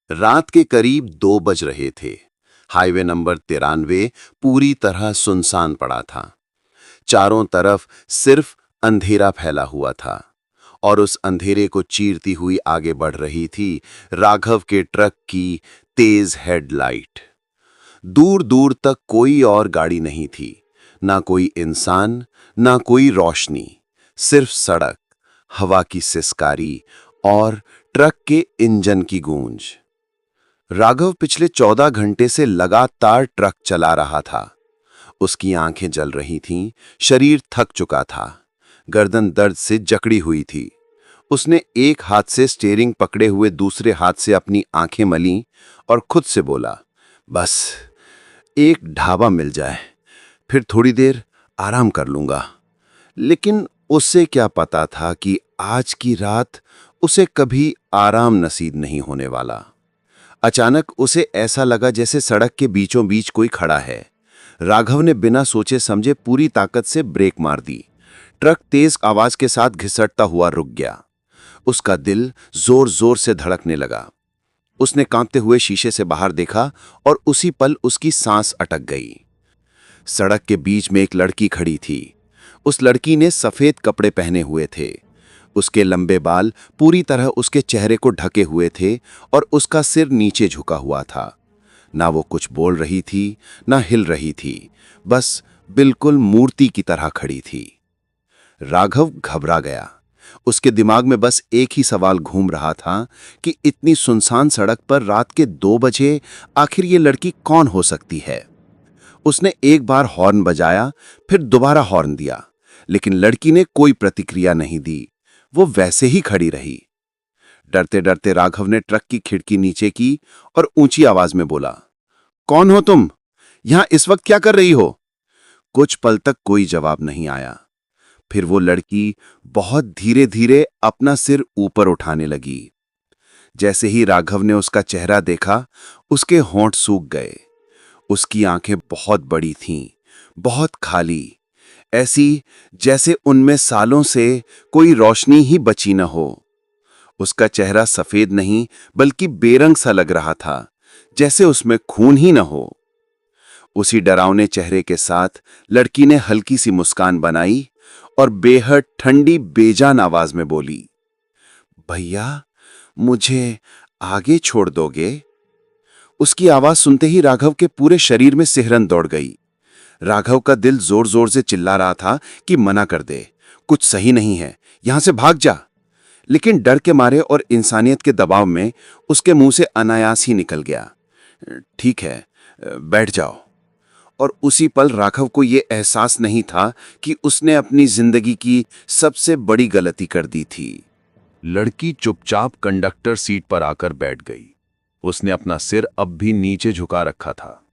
रात के करीब 2 बज रहे थे। हाईवे नंबर 93 पूरी तरह सुनसान पड़ा था। चारों तरफ सिर्फ अंधेरा फैला हुआ था और उस अंधेरे को चीरती हुई आगे बढ़ रही थी राघव के ट्रक की तेज हेडलाइट। दूर दूर तक कोई और गाड़ी नहीं थी, ना कोई इंसान, ना कोई रोशनी, सिर्फ सड़क, हवा की सिसकारी और ट्रक के इंजन की गूंज। राघव पिछले 14 घंटे से लगातार ट्रक चला रहा था। उसकी आंखें जल रही थीं, शरीर थक चुका था, गर्दन दर्द से जकड़ी हुई थी। उसने एक हाथ से स्टीयरिंग पकड़े हुए दूसरे हाथ से अपनी आंखें मलीं और खुद से बोला, बस एक ढाबा मिल जाए, फिर थोड़ी देर आराम कर लूंगा। लेकिन उससे क्या पता था कि आज की रात उसे कभी आराम नसीब नहीं होने वाला। अचानक उसे ऐसा लगा जैसे सड़क के बीचों बीच कोई खड़ा है। राघव ने बिना सोचे समझे पूरी ताकत से ब्रेक मार दी। ट्रक तेज आवाज के साथ घिसटता हुआ रुक गया। उसका दिल जोर जोर से धड़कने लगा। उसने कांपते हुए शीशे से बाहर देखा और उसी पल उसकी सांस अटक गई। सड़क के बीच में एक लड़की खड़ी थी। उस लड़की ने सफेद कपड़े पहने हुए थे। उसके लंबे बाल पूरी तरह उसके चेहरे को ढके हुए थे और उसका सिर नीचे झुका हुआ था। ना वो कुछ बोल रही थी, ना हिल रही थी, बस बिल्कुल मूर्ति की तरह खड़ी थी। राघव घबरा गया। उसके दिमाग में बस एक ही सवाल घूम रहा था कि इतनी सुनसान सड़क पर रात के 2 बजे आखिर ये लड़की कौन हो सकती है। उसने एक बार हॉर्न बजाया, फिर दोबारा हॉर्न दिया, लेकिन लड़की ने कोई प्रतिक्रिया नहीं दी। वो वैसे ही खड़ी रही। डरते डरते राघव ने ट्रक की खिड़की नीचे की और ऊंची आवाज में बोला, कौन हो तुम? यहां इस वक्त क्या कर रही हो? कुछ पल तक कोई जवाब नहीं आया। फिर वो लड़की बहुत धीरे धीरे अपना सिर ऊपर उठाने लगी। जैसे ही राघव ने उसका चेहरा देखा, उसके होंठ सूख गए। उसकी आंखें बहुत बड़ी थीं, बहुत खाली, ऐसी जैसे उनमें सालों से कोई रोशनी ही बची न हो। उसका चेहरा सफेद नहीं बल्कि बेरंग सा लग रहा था, जैसे उसमें खून ही न हो। उसी डरावने चेहरे के साथ लड़की ने हल्की सी मुस्कान बनाई और बेहद ठंडी बेजान आवाज में बोली, भैया, मुझे आगे छोड़ दोगे? उसकी आवाज सुनते ही राघव के पूरे शरीर में सिहरन दौड़ गई। राघव का दिल जोर जोर से चिल्ला रहा था कि मना कर दे, कुछ सही नहीं है, यहां से भाग जा। लेकिन डर के मारे और इंसानियत के दबाव में उसके मुंह से अनायास ही निकल गया, ठीक है, बैठ जाओ। और उसी पल राघव को यह एहसास नहीं था कि उसने अपनी जिंदगी की सबसे बड़ी गलती कर दी थी। लड़की चुपचाप कंडक्टर सीट पर आकर बैठ गई। उसने अपना सिर अब भी नीचे झुका रखा था।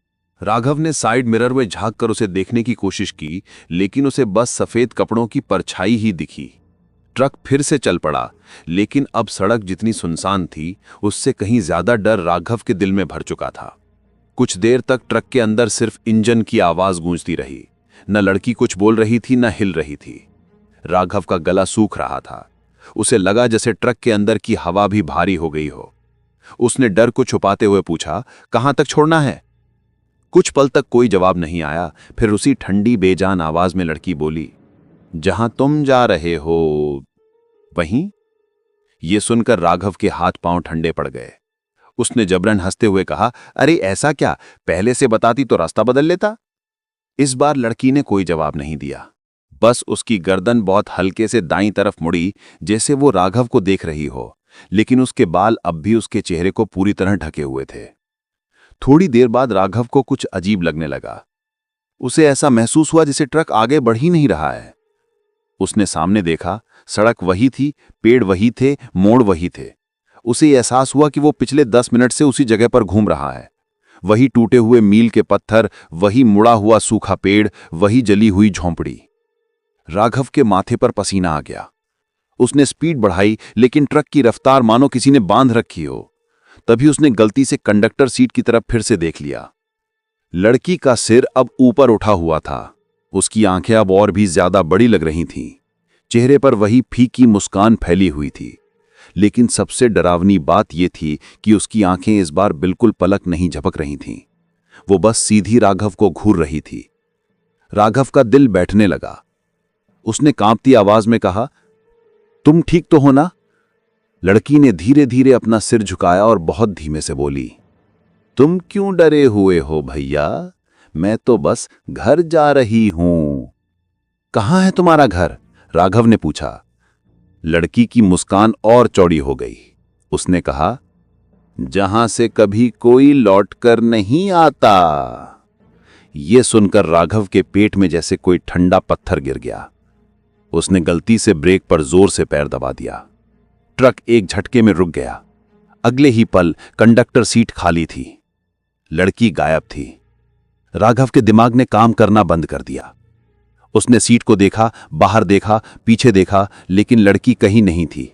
राघव ने साइड मिरर में झांक कर उसे देखने की कोशिश की, लेकिन उसे बस सफेद कपड़ों की परछाई ही दिखी। ट्रक फिर से चल पड़ा, लेकिन अब सड़क जितनी सुनसान थी, उससे कहीं ज्यादा डर राघव के दिल में भर चुका था। कुछ देर तक ट्रक के अंदर सिर्फ इंजन की आवाज गूंजती रही। न लड़की कुछ बोल रही थी, न हिल रही थी। राघव का गला सूख रहा था। उसे लगा जैसे ट्रक के अंदर की हवा भी भारी हो गई हो। उसने डर को छुपाते हुए पूछा, कहां तक छोड़ना है? कुछ पल तक कोई जवाब नहीं आया। फिर उसी ठंडी बेजान आवाज में लड़की बोली, जहां तुम जा रहे हो वहीं। यह सुनकर राघव के हाथ पांव ठंडे पड़ गए। उसने जबरन हंसते हुए कहा, अरे ऐसा क्या, पहले से बताती तो रास्ता बदल लेता। इस बार लड़की ने कोई जवाब नहीं दिया। बस उसकी गर्दन बहुत हल्के से दाईं तरफ मुड़ी, जैसे वो राघव को देख रही हो, लेकिन उसके बाल अब भी उसके चेहरे को पूरी तरह ढके हुए थे। थोड़ी देर बाद राघव को कुछ अजीब लगने लगा। उसे ऐसा महसूस हुआ जैसे ट्रक आगे बढ़ ही नहीं रहा है। उसने सामने देखा, सड़क वही थी, पेड़ वही थे, मोड़ वही थे। उसे एहसास हुआ कि वो पिछले 10 मिनट से उसी जगह पर घूम रहा है। वही टूटे हुए मील के पत्थर, वही मुड़ा हुआ सूखा पेड़, वही जली हुई झोंपड़ी। राघव के माथे पर पसीना आ गया। उसने स्पीड बढ़ाई, लेकिन ट्रक की रफ्तार मानो किसी ने बांध रखी हो। तभी उसने गलती से कंडक्टर सीट की तरफ फिर से देख लिया। लड़की का सिर अब ऊपर उठा हुआ था। उसकी आंखें अब और भी ज्यादा बड़ी लग रही थीं। चेहरे पर वही फीकी मुस्कान फैली हुई थी, लेकिन सबसे डरावनी बात यह थी कि उसकी आंखें इस बार बिल्कुल पलक नहीं झपक रही थीं। वो बस सीधी राघव को घूर रही थी। राघव का दिल बैठने लगा। उसने कांपती आवाज में कहा, तुम ठीक तो हो ना? लड़की ने धीरे धीरे अपना सिर झुकाया और बहुत धीमे से बोली, तुम क्यों डरे हुए हो भैया? मैं तो बस घर जा रही हूं। कहां है तुम्हारा घर? राघव ने पूछा। लड़की की मुस्कान और चौड़ी हो गई। उसने कहा, जहां से कभी कोई लौटकर नहीं आता। यह सुनकर राघव के पेट में जैसे कोई ठंडा पत्थर गिर गया। उसने गलती से ब्रेक पर जोर से पैर दबा दिया। ट्रक एक झटके में रुक गया। अगले ही पल कंडक्टर सीट खाली थी। लड़की गायब थी। राघव के दिमाग ने काम करना बंद कर दिया। उसने सीट को देखा, बाहर देखा, पीछे देखा, लेकिन लड़की कहीं नहीं थी।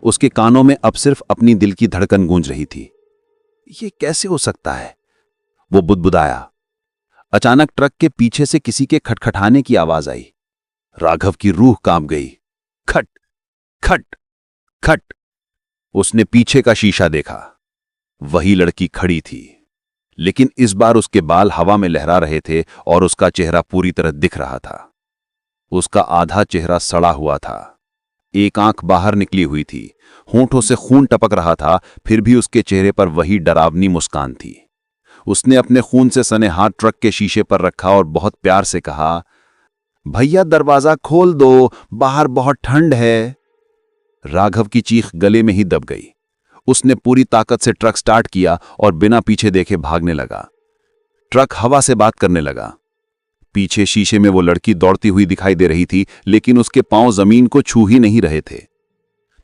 उसके कानों में अब सिर्फ अपनी दिल की धड़कन गूंज रही थी। ये कैसे हो सकता है? वो बुदबुदाया। अचानक ट्रक के पीछे से किसी के खटखटाने की आवाज आई। राघव की रूह कांप गई। खट खट खट। उसने पीछे का शीशा देखा। वही लड़की खड़ी थी, लेकिन इस बार उसके बाल हवा में लहरा रहे थे और उसका चेहरा पूरी तरह दिख रहा था। उसका आधा चेहरा सड़ा हुआ था। एक आंख बाहर निकली हुई थी। होंठों से खून टपक रहा था, फिर भी उसके चेहरे पर वही डरावनी मुस्कान थी। उसने अपने खून से सने हाथ ट्रक के शीशे पर रखा और बहुत प्यार से कहा, भैया दरवाजा खोल दो, बाहर बहुत ठंड है। राघव की चीख गले में ही दब गई। उसने पूरी ताकत से ट्रक स्टार्ट किया और बिना पीछे देखे भागने लगा। ट्रक हवा से बात करने लगा। पीछे शीशे में वो लड़की दौड़ती हुई दिखाई दे रही थी, लेकिन उसके पांव जमीन को छू ही नहीं रहे थे।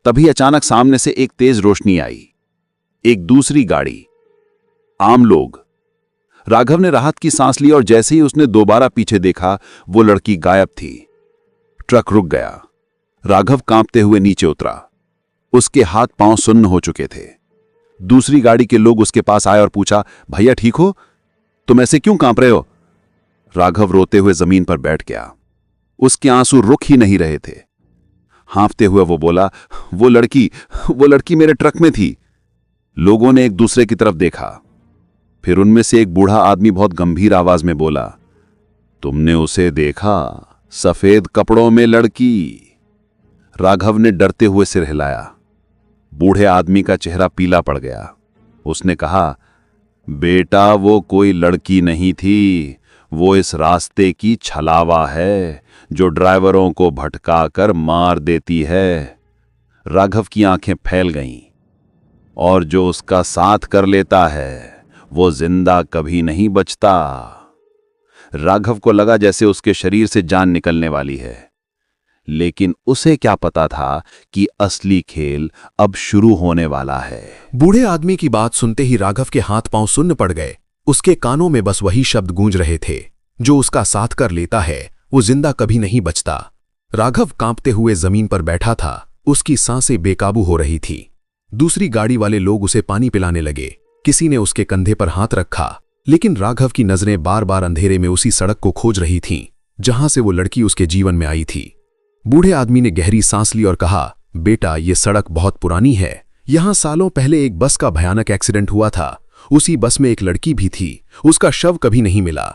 तभी अचानक सामने से एक तेज रोशनी आई। एक दूसरी गाड़ी, आम लोग। राघव ने राहत की सांस ली और जैसे ही उसने दोबारा पीछे देखा, वो लड़की गायब थी। ट्रक रुक गया। राघव कांपते हुए नीचे उतरा। उसके हाथ पांव सुन्न हो चुके थे। दूसरी गाड़ी के लोग उसके पास आए और पूछा, भैया ठीक हो? तुम ऐसे क्यों कांप रहे हो? राघव रोते हुए जमीन पर बैठ गया। उसके आंसू रुक ही नहीं रहे थे। हाँफते हुए वो बोला, वो लड़की मेरे ट्रक में थी। लोगों ने एक दूसरे की तरफ देखा। फिर उनमें से एक बूढ़ा आदमी बहुत गंभीर आवाज में बोला, तुमने उसे देखा? सफेद कपड़ों में लड़की। राघव ने डरते हुए सिर हिलाया। बूढ़े आदमी का चेहरा पीला पड़ गया। उसने कहा, बेटा वो कोई लड़की नहीं थी, वो इस रास्ते की छलावा है जो ड्राइवरों को भटका कर मार देती है। राघव की आंखें फैल गईं। और जो उसका साथ कर लेता है वो जिंदा कभी नहीं बचता। राघव को लगा जैसे उसके शरीर से जान निकलने वाली है, लेकिन उसे क्या पता था कि असली खेल अब शुरू होने वाला है। बूढ़े आदमी की बात सुनते ही राघव के हाथ पांव सुन्न पड़ गए। उसके कानों में बस वही शब्द गूंज रहे थे, जो उसका साथ कर लेता है वो जिंदा कभी नहीं बचता। राघव कांपते हुए जमीन पर बैठा था। उसकी सांसें बेकाबू हो रही थी। दूसरी गाड़ी वाले लोग उसे पानी पिलाने लगे। किसी ने उसके कंधे पर हाथ रखा, लेकिन राघव की नजरें बार बार अंधेरे में उसी सड़क को खोज रही थीं, जहां से वो लड़की उसके जीवन में आई थी। बूढ़े आदमी ने गहरी सांस ली और कहा, बेटा ये सड़क बहुत पुरानी है। यहां सालों पहले एक बस का भयानक एक्सीडेंट हुआ था। उसी बस में एक लड़की भी थी। उसका शव कभी नहीं मिला।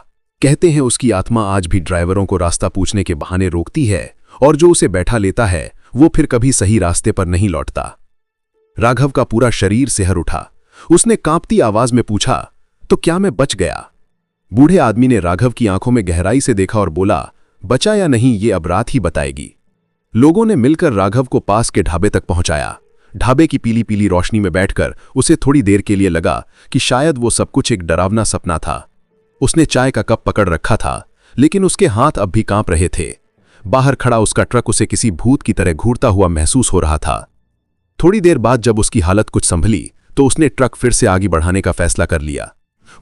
कहते हैं उसकी आत्मा आज भी ड्राइवरों को रास्ता पूछने के बहाने रोकती है, और जो उसे बैठा लेता है वो फिर कभी सही रास्ते पर नहीं लौटता। राघव का पूरा शरीर सिहर उठा। उसने कांपती आवाज में पूछा, तो क्या मैं बच गया? बूढ़े आदमी ने राघव की आंखों में गहराई से देखा और बोला, बचा या नहीं ये अब रात ही बताएगी। लोगों ने मिलकर राघव को पास के ढाबे तक पहुंचाया। ढाबे की पीली पीली रोशनी में बैठकर उसे थोड़ी देर के लिए लगा कि शायद वो सब कुछ एक डरावना सपना था। उसने चाय का कप पकड़ रखा था, लेकिन उसके हाथ अब भी कांप रहे थे। बाहर खड़ा उसका ट्रक उसे किसी भूत की तरह घूरता हुआ महसूस हो रहा था। थोड़ी देर बाद जब उसकी हालत कुछ संभली तो उसने ट्रक फिर से आगे बढ़ाने का फैसला कर लिया।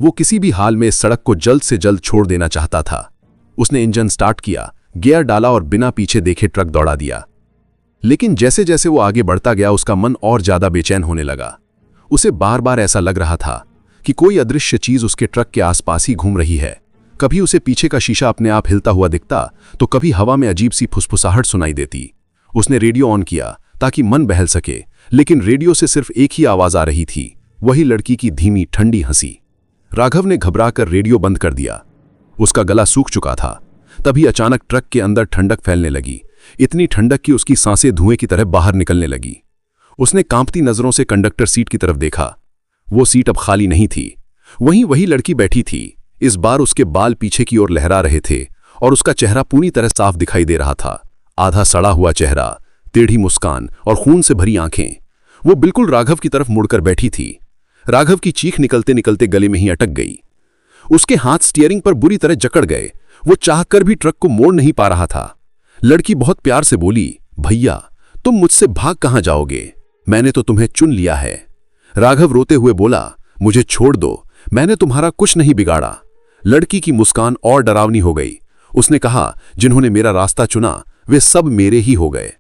वो किसी भी हाल में इस सड़क को जल्द से जल्द छोड़ देना चाहता था। उसने इंजन स्टार्ट किया, गियर डाला और बिना पीछे देखे ट्रक दौड़ा दिया। लेकिन जैसे जैसे वो आगे बढ़ता गया उसका मन और ज्यादा बेचैन होने लगा। उसे बार बार ऐसा लग रहा था कि कोई अदृश्य चीज उसके ट्रक के आसपास ही घूम रही है। कभी उसे पीछे का शीशा अपने आप हिलता हुआ दिखता, तो कभी हवा में अजीब सी फुसफुसाहट सुनाई देती। उसने रेडियो ऑन किया ताकि मन बहल सके, लेकिन रेडियो से सिर्फ एक ही आवाज आ रही थी, वही लड़की की धीमी ठंडी हंसी। राघव ने घबराकर रेडियो बंद कर दिया। उसका गला सूख चुका था। तभी अचानक ट्रक के अंदर ठंडक फैलने लगी, इतनी ठंडक कि उसकी सांसें धुएं की तरह बाहर निकलने लगी। उसने कांपती नजरों से कंडक्टर सीट की तरफ देखा। वो सीट अब खाली नहीं थी, वहीं वही लड़की बैठी थी। इस बार उसके बाल पीछे की ओर लहरा रहे थे और उसका चेहरा पूरी तरह साफ दिखाई दे रहा था। आधा सड़ा हुआ चेहरा, टेढ़ी मुस्कान और खून से भरी आंखें। वो बिल्कुल राघव की तरफ मुड़कर बैठी थी। राघव की चीख निकलते निकलते गले में ही अटक गई। उसके हाथ स्टीयरिंग पर बुरी तरह जकड़ गए। वो चाहकर भी ट्रक को मोड़ नहीं पा रहा था। लड़की बहुत प्यार से बोली, भैया तुम मुझसे भाग कहां जाओगे? मैंने तो तुम्हें चुन लिया है। राघव रोते हुए बोला, मुझे छोड़ दो, मैंने तुम्हारा कुछ नहीं बिगाड़ा। लड़की की मुस्कान और डरावनी हो गई। उसने कहा, जिन्होंने मेरा रास्ता चुना वे सब मेरे ही हो गए।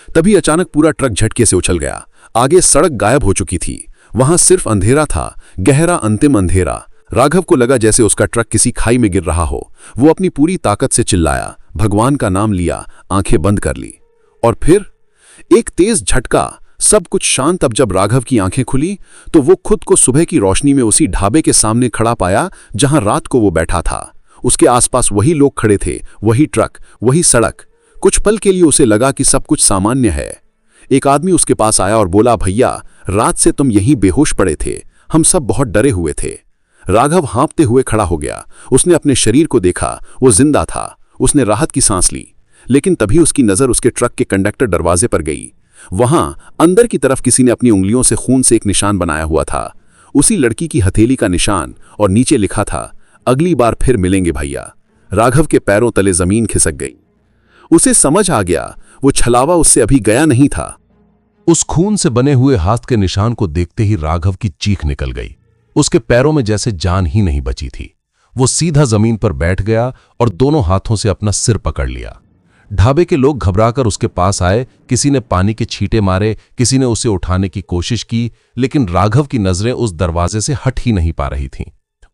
तभी अचानक पूरा ट्रक झटके से उछल गया। आगे सड़क गायब हो चुकी थी, वहां सिर्फ अंधेरा था, गहरा अंतिम अंधेरा। राघव को लगा जैसे उसका ट्रक किसी खाई में गिर रहा हो। वो अपनी पूरी ताकत से चिल्लाया, भगवान का नाम लिया, आंखें बंद कर ली। और फिर एक तेज झटका, सब कुछ शांत। अब जब राघव की आंखें खुली तो वो खुद को सुबह की रोशनी में उसी ढाबे के सामने खड़ा पाया जहां रात को वो बैठा था। उसके आसपास वही लोग खड़े थे, वही ट्रक, वही सड़क। कुछ पल के लिए उसे लगा कि सब कुछ सामान्य है। एक आदमी उसके पास आया और बोला, भैया रात से तुम यहीं बेहोश पड़े थे, हम सब बहुत डरे हुए थे। राघव हाँफते हुए खड़ा हो गया। उसने अपने शरीर को देखा, वो जिंदा था। उसने राहत की सांस ली, लेकिन तभी उसकी नजर उसके ट्रक के कंडक्टर दरवाजे पर गई। वहां अंदर की तरफ किसी ने अपनी उंगलियों से खून से एक निशान बनाया हुआ था, उसी लड़की की हथेली का निशान, और नीचे लिखा था, अगली बार फिर मिलेंगे भैया। राघव के पैरों तले जमीन खिसक गई। उसे समझ आ गया, वो छलावा उससे अभी गया नहीं था। उस खून से बने हुए हाथ के निशान को देखते ही राघव की चीख निकल गई। उसके पैरों में जैसे जान ही नहीं बची थी। वो सीधा जमीन पर बैठ गया और दोनों हाथों से अपना सिर पकड़ लिया। ढाबे के लोग घबराकर उसके पास आए। किसी ने पानी के छींटे मारे, किसी ने उसे उठाने की कोशिश की, लेकिन राघव की नजरें उस दरवाजे से हट ही नहीं पा रही थीं।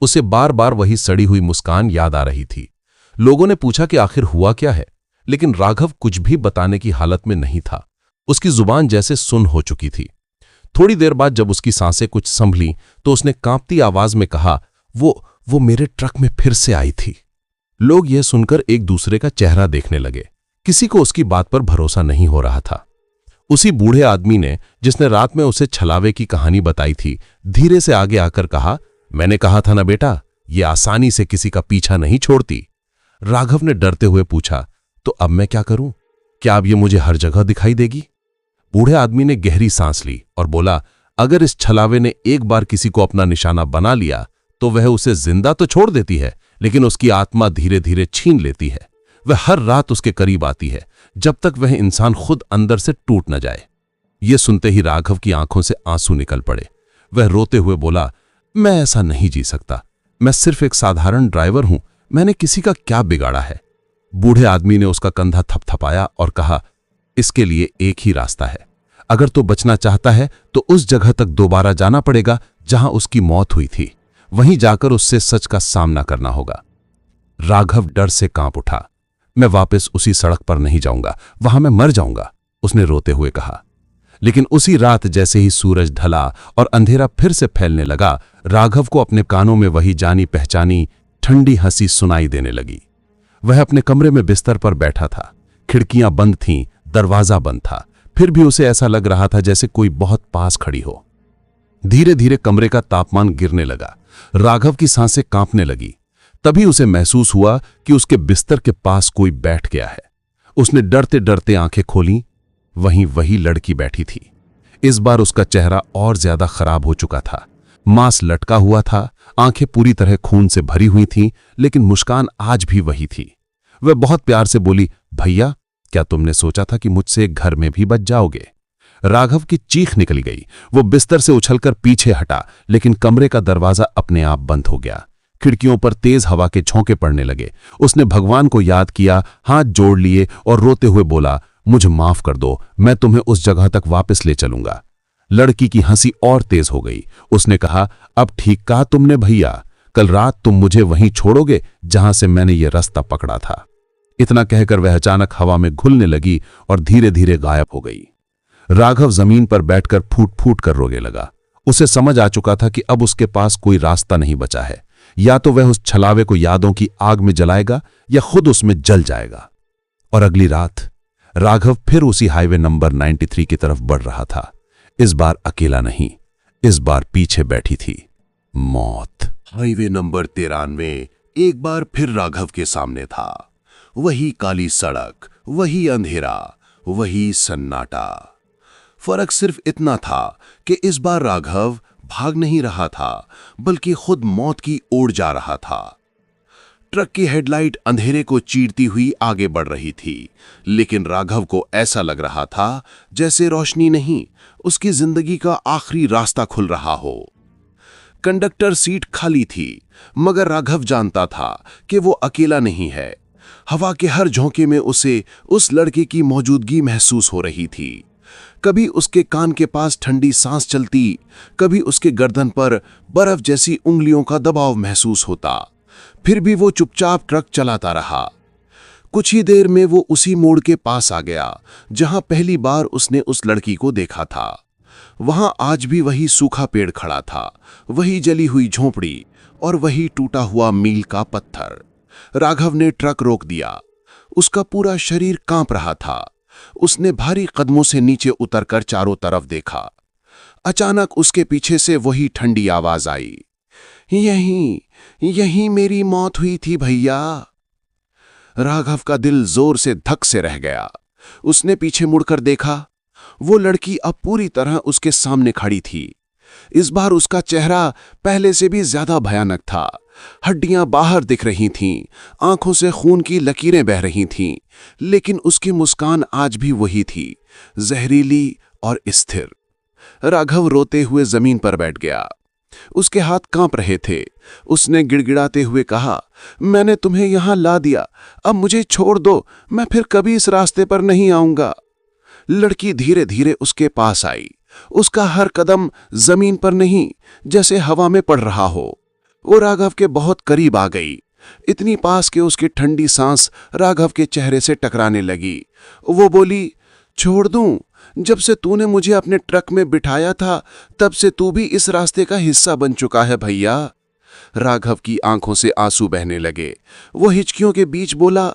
उसे बार बार वही सड़ी हुई मुस्कान याद आ रही थी। लोगों ने पूछा कि आखिर हुआ क्या है, लेकिन राघव कुछ भी बताने की हालत में नहीं था। उसकी जुबान जैसे सुन्न हो चुकी थी। थोड़ी देर बाद जब उसकी सांसें कुछ संभली तो उसने कांपती आवाज में कहा, वो मेरे ट्रक में फिर से आई थी। लोग यह सुनकर एक दूसरे का चेहरा देखने लगे। किसी को उसकी बात पर भरोसा नहीं हो रहा था। उसी बूढ़े आदमी ने, जिसने रात में उसे छलावे की कहानी बताई थी, धीरे से आगे आकर कहा, मैंने कहा था ना बेटा, ये आसानी से किसी का पीछा नहीं छोड़ती। राघव ने डरते हुए पूछा, तो अब मैं क्या करूं? क्या अब ये मुझे हर जगह दिखाई देगी? बूढ़े आदमी ने गहरी सांस ली और बोला, अगर इस छलावे ने एक बार किसी को अपना निशाना बना लिया तो वह उसे जिंदा तो छोड़ देती है, लेकिन उसकी आत्मा धीरे धीरे छीन लेती है। वह हर रात उसके करीब आती है, जब तक वह इंसान खुद अंदर से टूट न जाए। ये सुनते ही राघव की आंखों से आंसू निकल पड़े। वह रोते हुए बोला, मैं ऐसा नहीं जी सकता। मैं सिर्फ एक साधारण ड्राइवर हूं, मैंने किसी का क्या बिगाड़ा है? बूढ़े आदमी ने उसका कंधा थपथपाया और कहा, इसके लिए एक ही रास्ता है। अगर तो बचना चाहता है तो उस जगह तक दोबारा जाना पड़ेगा जहां उसकी मौत हुई थी। वहीं जाकर उससे सच का सामना करना होगा। राघव डर से कांप उठा। मैं वापस उसी सड़क पर नहीं जाऊंगा, वहां मैं मर जाऊंगा, उसने रोते हुए कहा। लेकिन उसी रात जैसे ही सूरज ढला और अंधेरा फिर से फैलने लगा, राघव को अपने कानों में वही जानी पहचानी ठंडी हंसी सुनाई देने लगी। वह अपने कमरे में बिस्तर पर बैठा था। खिड़कियां बंद थीं, दरवाजा बंद था, फिर भी उसे ऐसा लग रहा था जैसे कोई बहुत पास खड़ी हो। धीरे धीरे कमरे का तापमान गिरने लगा। राघव की सांसें कांपने लगी। तभी उसे महसूस हुआ कि उसके बिस्तर के पास कोई बैठ गया है। उसने डरते डरते आंखें खोलीं। वहीं वही लड़की बैठी थी। इस बार उसका चेहरा और ज्यादा खराब हो चुका था। मांस लटका हुआ था, आंखें पूरी तरह खून से भरी हुई थीं, लेकिन मुस्कान आज भी वही थी। वह बहुत प्यार से बोली, भैया क्या तुमने सोचा था कि मुझसे घर में भी बच जाओगे? राघव की चीख निकल गई। वो बिस्तर से उछलकर पीछे हटा, लेकिन कमरे का दरवाजा अपने आप बंद हो गया। खिड़कियों पर तेज हवा के झोंके पड़ने लगे। उसने भगवान को याद किया, हाथ जोड़ लिए और रोते हुए बोला, मुझे माफ कर दो, मैं तुम्हें उस जगह तक वापस ले चलूंगा। लड़की की हंसी और तेज हो गई। उसने कहा, अब ठीक कहा तुमने भैया, कल रात तुम मुझे वहीं छोड़ोगे जहां से मैंने ये रास्ता पकड़ा था। इतना कहकर वह अचानक हवा में घुलने लगी और धीरे धीरे गायब हो गई। राघव जमीन पर बैठकर फूट फूट कर रोने लगा। उसे समझ आ चुका था कि अब उसके पास कोई रास्ता नहीं बचा है। या तो वह उस छलावे को यादों की आग में जलाएगा या खुद उसमें जल जाएगा। और अगली रात राघव फिर उसी हाईवे नंबर 93 की तरफ बढ़ रहा था। इस बार अकेला नहीं, इस बार पीछे बैठी थी मौत। हाईवे नंबर 93 एक बार फिर राघव के सामने था। वही काली सड़क, वही अंधेरा, वही सन्नाटा। फर्क सिर्फ इतना था कि इस बार राघव भाग नहीं रहा था, बल्कि खुद मौत की ओर जा रहा था। ट्रक की हेडलाइट अंधेरे को चीरती हुई आगे बढ़ रही थी, लेकिन राघव को ऐसा लग रहा था जैसे रोशनी नहीं, उसकी जिंदगी का आखिरी रास्ता खुल रहा हो। कंडक्टर सीट खाली थी, मगर राघव जानता था कि वो अकेला नहीं है। हवा के हर झोंके में उसे उस लड़के की मौजूदगी महसूस हो रही थी। कभी उसके कान के पास ठंडी सांस चलती, कभी उसके गर्दन पर बर्फ जैसी उंगलियों का दबाव महसूस होता। फिर भी वो चुपचाप ट्रक चलाता रहा। कुछ ही देर में वो उसी मोड़ के पास आ गया जहां पहली बार उसने उस लड़की को देखा था। वहां आज भी वही सूखा पेड़ खड़ा था, वही जली हुई झोंपड़ी और वही टूटा हुआ मील का पत्थर। राघव ने ट्रक रोक दिया। उसका पूरा शरीर कांप रहा था। उसने भारी कदमों से नीचे उतरकर चारों तरफ देखा। अचानक उसके पीछे से वही ठंडी आवाज आई, यहीं मेरी मौत हुई थी भैया। राघव का दिल जोर से धक से रह गया। उसने पीछे मुड़कर देखा। वो लड़की अब पूरी तरह उसके सामने खड़ी थी। इस बार उसका चेहरा पहले से भी ज्यादा भयानक था। हड्डियां बाहर दिख रही थीं, आंखों से खून की लकीरें बह रही थीं, लेकिन उसकी मुस्कान आज भी वही थी, जहरीली और स्थिर। राघव रोते हुए जमीन पर बैठ गया। उसके हाथ कांप रहे थे। उसने गिड़गिड़ाते हुए कहा, मैंने तुम्हें यहां ला दिया, अब मुझे छोड़ दो, मैं फिर कभी इस रास्ते पर नहीं आऊंगा। लड़की धीरे धीरे उसके पास आई। उसका हर कदम जमीन पर नहीं, जैसे हवा में पड़ रहा हो। वो राघव के बहुत करीब आ गई, इतनी पास कि उसकी ठंडी सांस राघव के चेहरे से टकराने लगी। वो बोली, छोड़ दूं? जब से तूने मुझे अपने ट्रक में बिठाया था, तब से तू भी इस रास्ते का हिस्सा बन चुका है भैया। राघव की आंखों से आंसू बहने लगे। वो हिचकियों के बीच बोला,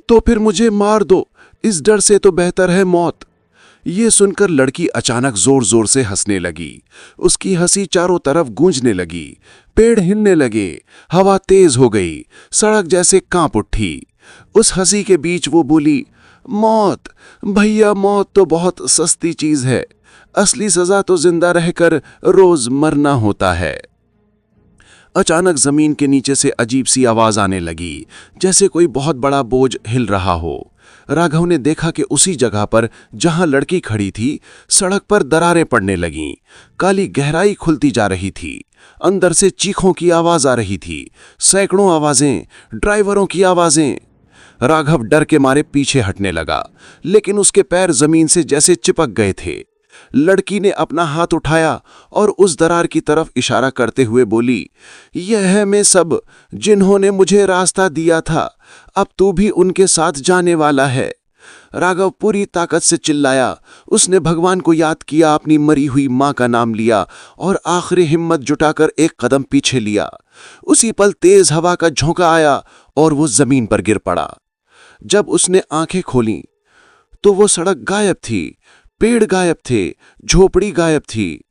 तो फिर मुझे मार दो, इस डर से तो बेहतर है मौत। ये सुनकर लड़की अचानक जोर जोर से हंसने लगी। उसकी हंसी चारों तरफ गूंजने लगी। पेड़ हिलने लगे, हवा तेज हो गई, सड़क जैसे कांप उठी। उस हंसी के बीच वो बोली, मौत भैया, मौत तो बहुत सस्ती चीज है। असली सजा तो जिंदा रहकर रोज मरना होता है। अचानक जमीन के नीचे से अजीब सी आवाज आने लगी, जैसे कोई बहुत बड़ा बोझ हिल रहा हो। राघव ने देखा कि उसी जगह पर जहां लड़की खड़ी थी, सड़क पर दरारें पड़ने लगीं। काली गहराई खुलती जा रही थी। अंदर से चीखों की आवाज आ रही थी, सैकड़ों आवाजें, ड्राइवरों की आवाजें। राघव डर के मारे पीछे हटने लगा, लेकिन उसके पैर जमीन से जैसे चिपक गए थे। लड़की ने अपना हाथ उठाया और उस दरार की तरफ इशारा करते हुए बोली, यह है मैं सब जिन्होंने मुझे रास्ता दिया था, अब तू भी उनके साथ जाने वाला है। राघव पूरी ताकत से चिल्लाया। उसने भगवान को याद किया, अपनी मरी हुई मां का नाम लिया और आखिरी हिम्मत जुटाकर एक कदम पीछे लिया। उसी पल तेज हवा का झोंका आया और वो जमीन पर गिर पड़ा। जब उसने आंखें खोलीं तो वो सड़क गायब थी, पेड़ गायब थे, झोपड़ी गायब थी।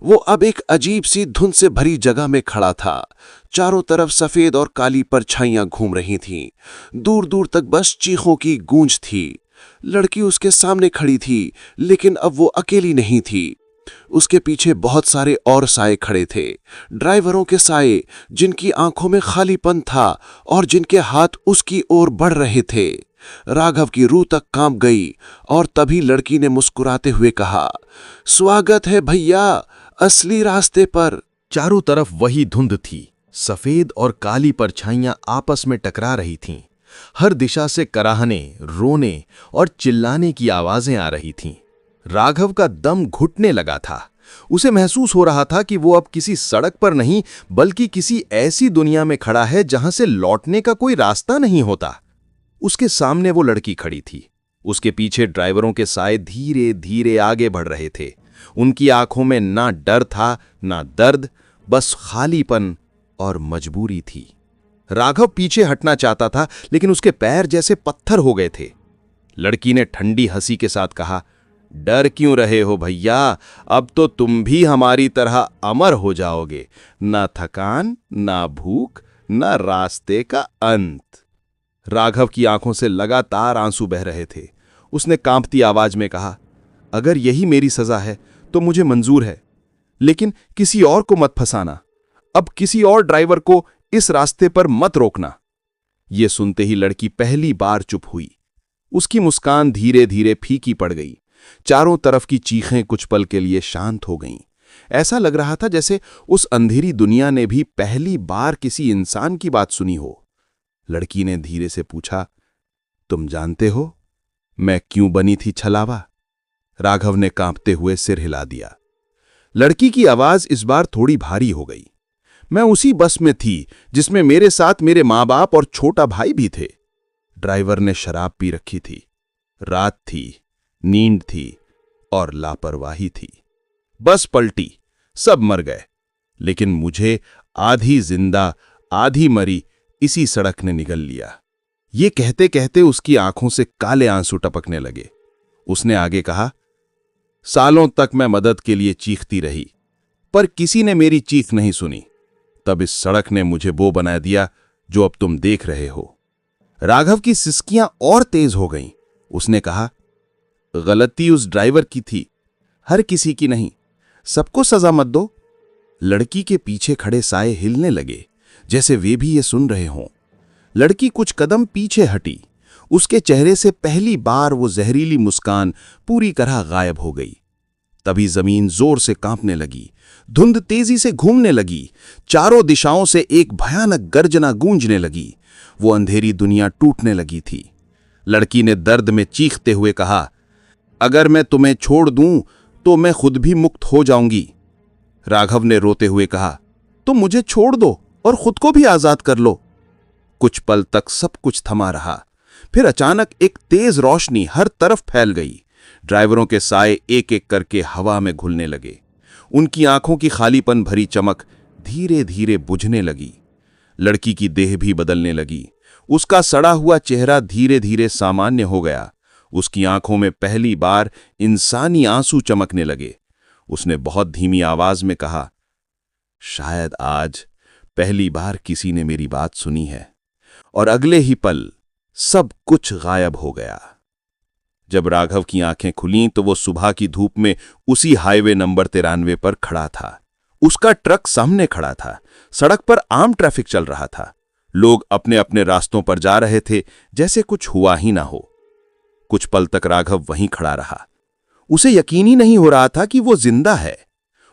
वो अब एक अजीब सी धुंध से भरी जगह में खड़ा था। चारों तरफ सफेद और काली परछाइयां घूम रही थीं। दूर दूर तक बस चीखों की गूंज थी। लड़की उसके सामने खड़ी थी, लेकिन अब वो अकेली नहीं थी। उसके पीछे बहुत सारे और साए खड़े थे, ड्राइवरों के साए, जिनकी आंखों में खालीपन था और जिनके हाथ उसकी ओर बढ़ रहे थे। राघव की रूह तक कांप गई और तभी लड़की ने मुस्कुराते हुए कहा, स्वागत है भैया, असली रास्ते पर। चारों तरफ वही धुंध थी। सफेद और काली परछाइयां आपस में टकरा रही थीं। हर दिशा से कराहने, रोने और चिल्लाने की आवाजें आ रही थीं। राघव का दम घुटने लगा था। उसे महसूस हो रहा था कि वो अब किसी सड़क पर नहीं, बल्कि किसी ऐसी दुनिया में खड़ा है जहां से लौटने का कोई रास्ता नहीं होता। उसके सामने वो लड़की खड़ी थी, उसके पीछे ड्राइवरों के साए धीरे धीरे आगे बढ़ रहे थे। उनकी आंखों में ना डर था ना दर्द, बस खालीपन और मजबूरी थी। राघव पीछे हटना चाहता था, लेकिन उसके पैर जैसे पत्थर हो गए थे। लड़की ने ठंडी हंसी के साथ कहा, डर क्यों रहे हो भैया, अब तो तुम भी हमारी तरह अमर हो जाओगे। ना थकान, ना भूख, ना रास्ते का अंत। राघव की आंखों से लगातार आंसू बह रहे थे। उसने कांपती आवाज में कहा, अगर यही मेरी सजा है तो मुझे मंजूर है, लेकिन किसी और को मत फंसाना। अब किसी और ड्राइवर को इस रास्ते पर मत रोकना। ये सुनते ही लड़की पहली बार चुप हुई। उसकी मुस्कान धीरे धीरे फीकी पड़ गई। चारों तरफ की चीखें कुछ पल के लिए शांत हो गईं। ऐसा लग रहा था जैसे उस अंधेरी दुनिया ने भी पहली बार किसी इंसान की बात सुनी हो। लड़की ने धीरे से पूछा, तुम जानते हो मैं क्यों बनी थी छलावा? राघव ने कांपते हुए सिर हिला दिया। लड़की की आवाज इस बार थोड़ी भारी हो गई। मैं उसी बस में थी जिसमें मेरे साथ मेरे मां बाप और छोटा भाई भी थे। ड्राइवर ने शराब पी रखी थी। रात थी, नींद थी और लापरवाही थी। बस पलटी, सब मर गए, लेकिन मुझे आधी जिंदा आधी मरी इसी सड़क ने निगल लिया। ये कहते कहते उसकी आंखों से काले आंसू टपकने लगे। उसने आगे कहा, सालों तक मैं मदद के लिए चीखती रही, पर किसी ने मेरी चीख नहीं सुनी। तब इस सड़क ने मुझे वो बना दिया जो अब तुम देख रहे हो। राघव की सिसकियां और तेज हो गईं। उसने कहा, गलती उस ड्राइवर की थी, हर किसी की नहीं। सबको सजा मत दो। लड़की के पीछे खड़े साए हिलने लगे, जैसे वे भी ये सुन रहे हों। लड़की कुछ कदम पीछे हटी। उसके चेहरे से पहली बार वो जहरीली मुस्कान पूरी तरह गायब हो गई। तभी जमीन जोर से कांपने लगी। धुंध तेजी से घूमने लगी। चारों दिशाओं से एक भयानक गर्जना गूंजने लगी। वो अंधेरी दुनिया टूटने लगी थी। लड़की ने दर्द में चीखते हुए कहा, अगर मैं तुम्हें छोड़ दूं तो मैं खुद भी मुक्त हो जाऊंगी। राघव ने रोते हुए कहा, तुम मुझे छोड़ दो और खुद को भी आजाद कर लो। कुछ पल तक सब कुछ थमा रहा। फिर अचानक एक तेज रोशनी हर तरफ फैल गई। ड्राइवरों के साए एक एक करके हवा में घुलने लगे। उनकी आंखों की खालीपन भरी चमक धीरे धीरे बुझने लगी। लड़की की देह भी बदलने लगी। उसका सड़ा हुआ चेहरा धीरे धीरे सामान्य हो गया। उसकी आंखों में पहली बार इंसानी आंसू चमकने लगे। उसने बहुत धीमी आवाज में कहा, शायद आज पहली बार किसी ने मेरी बात सुनी है। और अगले ही पल सब कुछ गायब हो गया। जब राघव की आंखें खुलीं तो वो सुबह की धूप में उसी हाईवे नंबर 93 पर खड़ा था। उसका ट्रक सामने खड़ा था। सड़क पर आम ट्रैफिक चल रहा था। लोग अपने अपने रास्तों पर जा रहे थे, जैसे कुछ हुआ ही ना हो। कुछ पल तक राघव वहीं खड़ा रहा। उसे यकीन ही नहीं हो रहा था कि वो जिंदा है।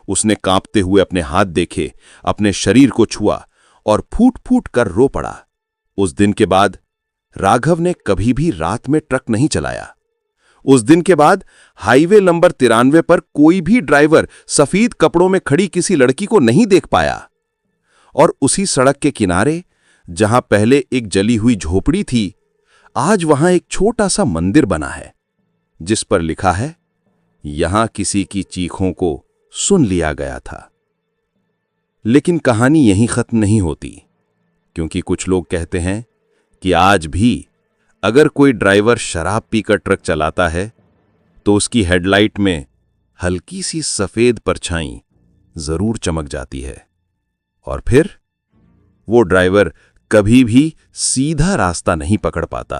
उसने कांपते हुए अपने हाथ देखे, अपने शरीर को छुआ और फूट फूट कर रो पड़ा। उस दिन के बाद राघव ने कभी भी रात में ट्रक नहीं चलाया। उस दिन के बाद हाईवे नंबर 93 पर कोई भी ड्राइवर सफेद कपड़ों में खड़ी किसी लड़की को नहीं देख पाया। और उसी सड़क के किनारे, जहां पहले एक जली हुई झोपड़ी थी, आज वहां एक छोटा सा मंदिर बना है, जिस पर लिखा है, यहां किसी की चीखों को सुन लिया गया था। लेकिन कहानी यहीं खत्म नहीं होती, क्योंकि कुछ लोग कहते हैं कि आज भी अगर कोई ड्राइवर शराब पीकर ट्रक चलाता है तो उसकी हेडलाइट में हल्की सी सफेद परछाई जरूर चमक जाती है, और फिर वो ड्राइवर कभी भी सीधा रास्ता नहीं पकड़ पाता।